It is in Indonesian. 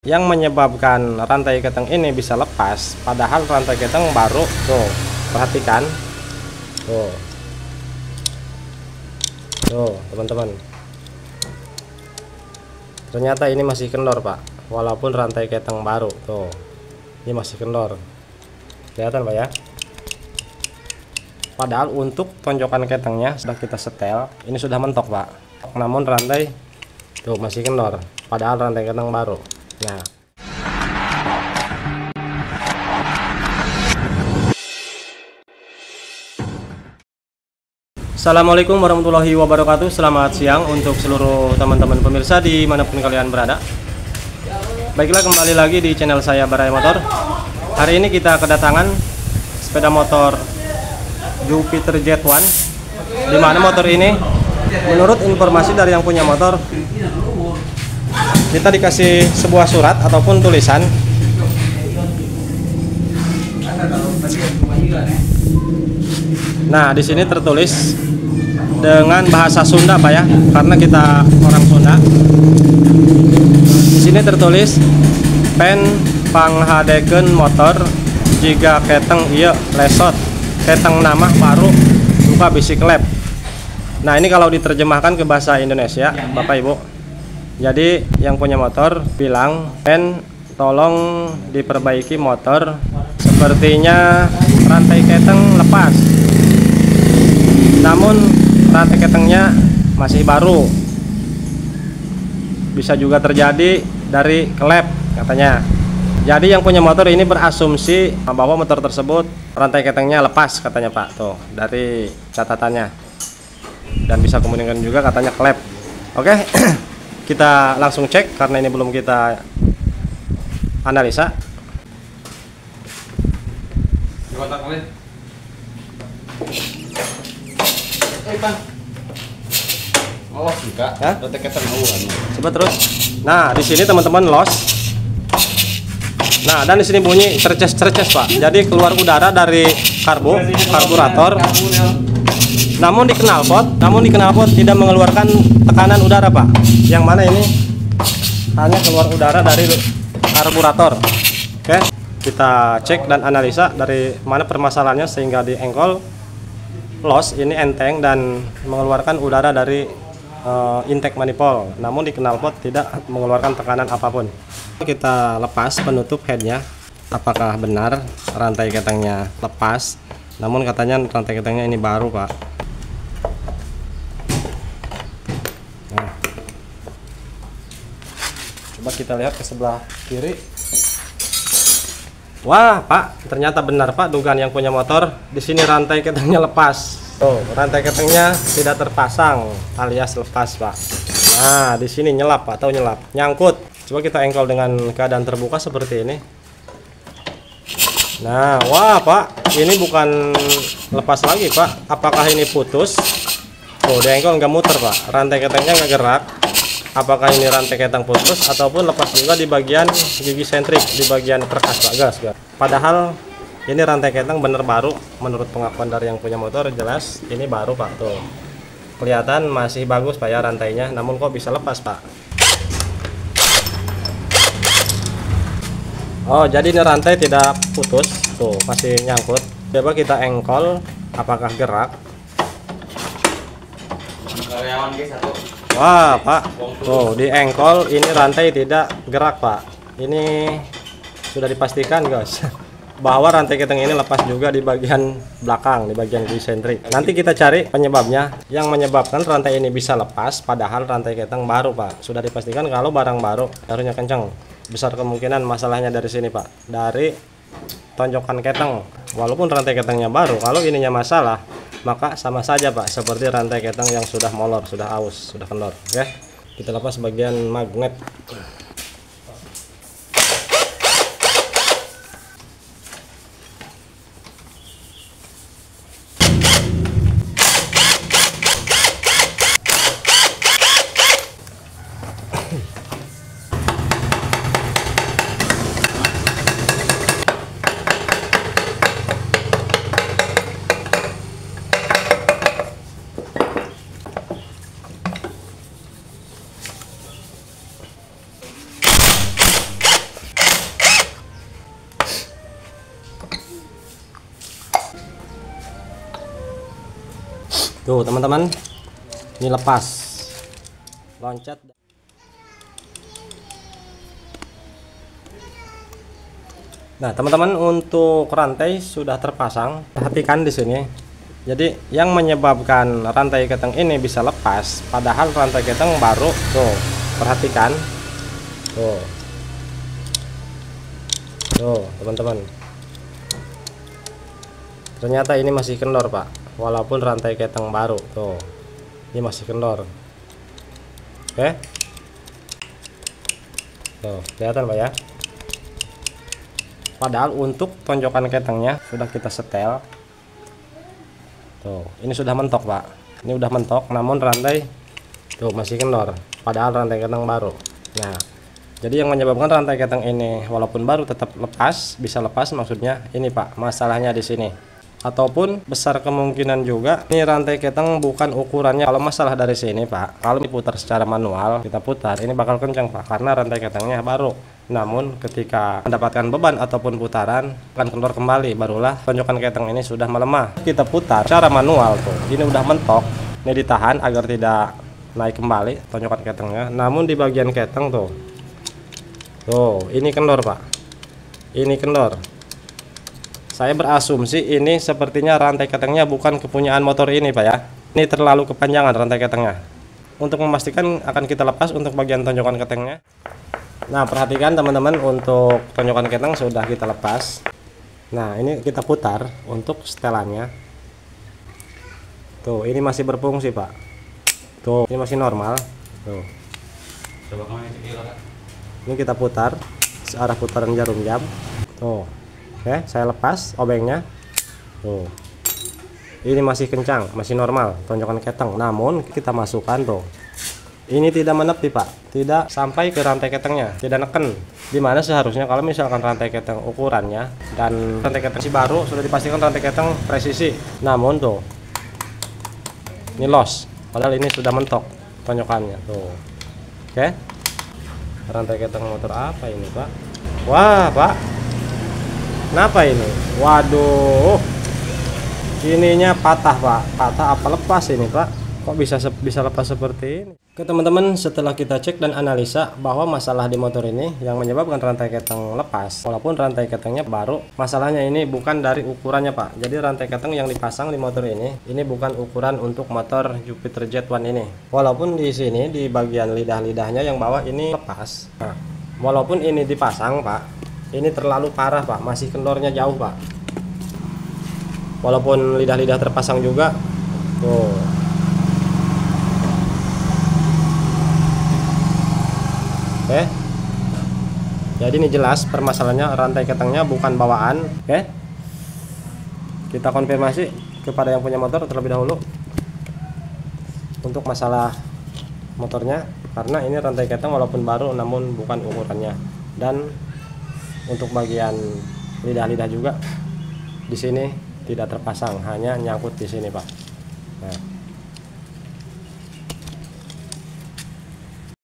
Yang menyebabkan rantai keteng ini bisa lepas padahal rantai keteng baru. Tuh, perhatikan. Tuh, teman-teman. Ternyata ini masih kendor, Pak. Walaupun rantai keteng baru. Tuh. Ini masih kendor. Kelihatan, Pak ya? Padahal untuk tonjokan ketengnya sudah kita setel, ini sudah mentok, Pak. Namun rantai tuh masih kendor, padahal rantai keteng baru. Nah, Assalamualaikum warahmatullahi wabarakatuh. Selamat siang untuk seluruh teman-teman pemirsa dimanapun kalian berada. Baiklah, kembali lagi di channel saya Barai Motor. Hari ini kita kedatangan sepeda motor Jupiter Jet1, dimana motor ini menurut informasi dari yang punya motor, kita dikasih sebuah surat ataupun tulisan. Nah, di sini tertulis dengan bahasa Sunda, Pak ya, karena kita orang Sunda. Di sini tertulis pen panghadekeun motor jika keteng ieu lesot, keteng nama baru lupa bisi klep. Nah, ini kalau diterjemahkan ke bahasa Indonesia, Bapak Ibu. Jadi yang punya motor bilang, pen tolong diperbaiki motor, sepertinya rantai keteng lepas, namun rantai ketengnya masih baru. Bisa juga terjadi dari klep katanya. Jadi yang punya motor ini berasumsi bahwa motor tersebut rantai ketengnya lepas katanya, Pak. Tuh, dari catatannya. Dan bisa kemungkinan juga katanya klep. Oke. Kita langsung cek karena ini belum kita analisa. Oh, juga. Coba terus. Nah, di sini teman-teman los. Nah, dan di sini bunyi cerces-cerces, Pak. Jadi keluar udara dari karburator. Namun di knalpot tidak mengeluarkan tekanan udara, Pak. Yang mana ini hanya keluar udara dari karburator. Oke, kita cek dan analisa dari mana permasalahannya sehingga di engkol los ini enteng dan mengeluarkan udara dari intake manifold. Namun di knalpot tidak mengeluarkan tekanan apapun. Kita lepas penutup headnya. Apakah benar rantai ketengnya lepas? Namun katanya rantai ketengnya ini baru, Pak. Coba kita lihat ke sebelah kiri. Wah, Pak, ternyata benar, Pak, dugaan yang punya motor. Di sini rantai ketengnya lepas. Tuh, rantai ketengnya tidak terpasang alias lepas, Pak. Nah, di sini nyelap, Pak, atau nyelap, nyangkut. Coba kita engkol dengan keadaan terbuka seperti ini. Nah, wah, Pak, ini bukan lepas lagi, Pak. Apakah ini putus? Tuh, di engkol nggak muter, Pak. Rantai ketengnya nggak gerak. Apakah ini rantai keteng putus ataupun lepas juga di bagian gigi sentrik, di bagian perkas, Pak, gas. Padahal ini rantai keteng bener baru. Menurut pengakuan dari yang punya motor, jelas ini baru, Pak. Tuh, kelihatan masih bagus, Pak ya, rantainya. Namun kok bisa lepas, Pak? Oh, jadi ini rantai tidak putus. Tuh, masih nyangkut. Coba kita engkol, apakah gerak? Wah, Pak, tuh di engkol ini rantai tidak gerak, Pak. Ini sudah dipastikan, guys, bahwa rantai keteng ini lepas juga di bagian belakang, di bagian sentrik. Nanti kita cari penyebabnya. Yang menyebabkan rantai ini bisa lepas padahal rantai keteng baru, Pak. Sudah dipastikan kalau barang baru harusnya kencang. Besar kemungkinan masalahnya dari sini, Pak, dari tonjokan keteng. Walaupun rantai ketengnya baru, kalau ininya masalah, maka sama saja, Pak, seperti rantai keteng yang sudah molor, sudah aus, sudah kendor. Oke, kita lepas bagian magnet. Tuh teman-teman, ini lepas, loncat. Nah teman-teman, untuk rantai sudah terpasang. Perhatikan di sini. Jadi yang menyebabkan rantai keteng ini bisa lepas, padahal rantai keteng baru. Tuh, perhatikan. Tuh teman-teman. Ternyata ini masih kendor Pak, walaupun rantai keteng baru. Tuh, ini masih kendor. Oke. Tuh, kelihatan Pak ya. Padahal untuk tonjokan ketengnya sudah kita setel. Tuh, ini sudah mentok Pak. Ini udah mentok, namun rantai tuh masih kendor. Padahal rantai keteng baru. Nah, jadi yang menyebabkan rantai keteng ini walaupun baru tetap lepas, bisa lepas maksudnya ini Pak, masalahnya di sini. Ataupun besar kemungkinan juga ini rantai keteng bukan ukurannya. Kalau masalah dari sini Pak, kalau diputar secara manual, kita putar ini bakal kencang Pak, karena rantai ketengnya baru. Namun ketika mendapatkan beban ataupun putaran akan kendor kembali, barulah tonjokan keteng ini sudah melemah. Kita putar secara manual tuh, ini udah mentok, ini ditahan agar tidak naik kembali tonjokan ketengnya. Namun di bagian keteng tuh, ini kendor Pak, ini kendor. Saya berasumsi ini sepertinya rantai ketengnya bukan kepunyaan motor ini Pak ya. Ini terlalu kepanjangan rantai ketengnya. Untuk memastikan akan kita lepas untuk bagian tonjokan ketengnya. Nah perhatikan teman-teman, untuk tonjokan keteng sudah kita lepas. Nah ini kita putar untuk setelannya. Tuh ini masih berfungsi Pak. Tuh ini masih normal. Tuh. Ini kita putar searah putaran jarum jam. Tuh. Oke, saya lepas obengnya. Tuh. Ini masih kencang, masih normal tonjokan keteng. Namun kita masukkan tuh. Ini tidak menepi Pak, tidak sampai ke rantai ketengnya, tidak neken. Dimana seharusnya kalau misalkan rantai keteng ukurannya dan rantai keteng si baru sudah dipastikan rantai keteng presisi. Namun tuh, ini los. Padahal ini sudah mentok tonjokannya. Tuh. Oke. Rantai keteng motor apa ini Pak? Wah Pak. Kenapa ini? Waduh, ininya patah Pak. Patah apa lepas ini Pak? Kok bisa lepas seperti ini? Oke teman-teman, setelah kita cek dan analisa bahwa masalah di motor ini yang menyebabkan rantai keteng lepas, walaupun rantai ketengnya baru, masalahnya ini bukan dari ukurannya Pak. Jadi rantai keteng yang dipasang di motor ini bukan ukuran untuk motor Jupiter Jet1 ini. Walaupun di sini di bagian lidah-lidahnya yang bawah ini lepas. Nah, walaupun ini dipasang Pak, ini terlalu parah Pak, masih kendornya jauh Pak. Walaupun lidah-lidah terpasang juga. Tuh. Oke. Jadi ini jelas permasalahannya rantai ketengnya bukan bawaan. Oke. Kita konfirmasi kepada yang punya motor terlebih dahulu untuk masalah motornya, karena ini rantai keteng walaupun baru namun bukan ukurannya. Dan untuk bagian lidah-lidah juga di sini tidak terpasang, hanya nyangkut di sini Pak. Nah,